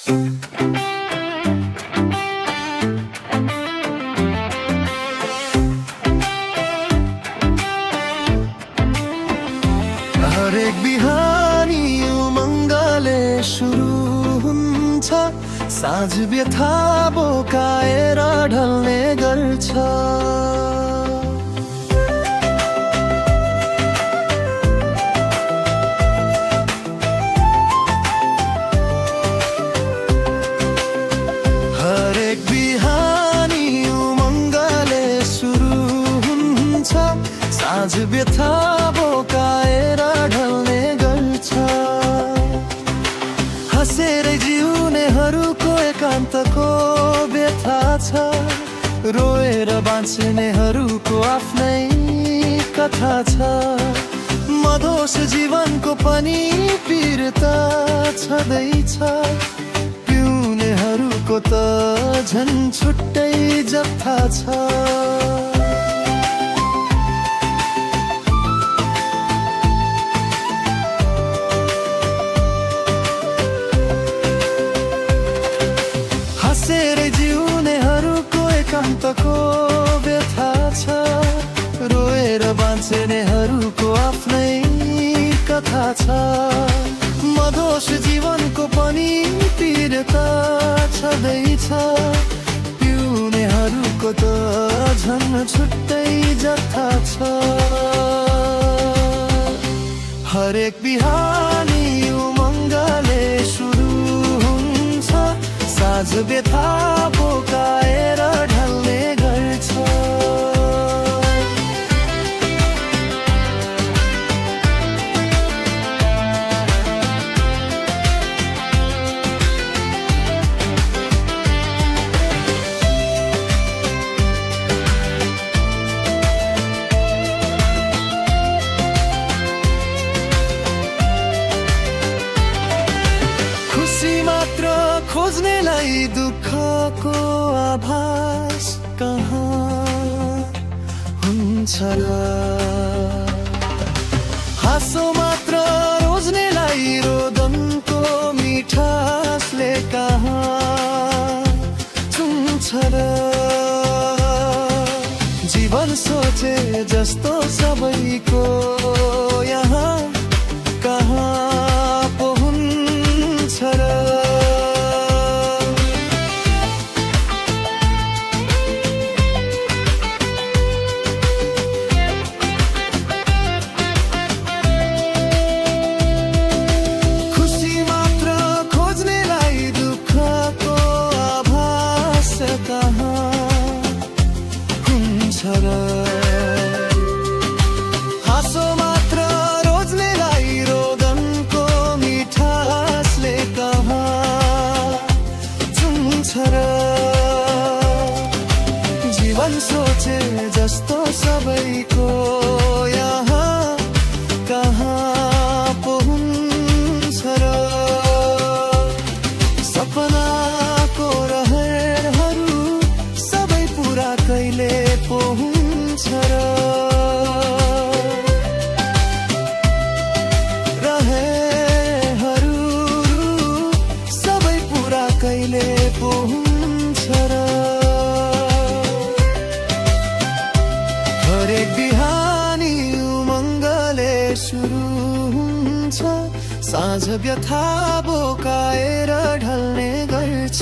हरेक बिहानी उमङ्गले सुरु हुन्छ, साँझ व्यथा बोकाएर ढल्ने गर्छ। हरेक बिहानी उमङ्गले सुरु हुन्छ, साँझ व्यथा बोकाएर ढल्ने गर्छ। हँसेरै जिउनेहरूको एकान्तको व्यथा छ, रोएर बाँच्नेहरूको आफ्नै कथा छ। मधोस जीवनको पनि पीरता छँदैछ, पिउनेहरूको त झन् छुट्टै जत्था छ। हँसेरै जिउनेहरूको एकान्तको व्यथा छ, रोएर बाँच्नेहरूको आफ्नै कथा छ। मधोस जीवनको पनि पीडता छँदैछ, पिउनेहरूको त झन् छुट्टै जत्था छ। हरेक बिहानी उमङ्गले सुरु हुन्छ, साँझ व्यथा बोकाएर ढल्ने गर्छ। खुसी मात्र खोज्नेलाई दुःखको आभास कहाँ हुन्छ र? हाँसो मात्र रोज्नेलाई रोदनको मिठासले कहाँ छुन्छ र? जीवन सोचे जस्तो सबैको यहाँ कहाँ पो हुन्छ र? खुसी मात्र खोज्नेलाई दुःखको आभास कहाँ हुन्छ र? हाँसो मात्र रोज्नेलाई रोदनको मिठासले कहाँ छुन्छ र? जीवन सोचे जस्तो सबैको यहाँ कहाँ पो हुन्छ र? सपनाको रहरहरू सबै पुरा कहिले पो हुन्छ र? रहेरहरू सबै पुरा कहिले पो हुन्छ र? हरेक बिहानी उमङ्गले सुरु हुन्छ, साँझ व्यथा बोकाएर ढल्ने गर्छ।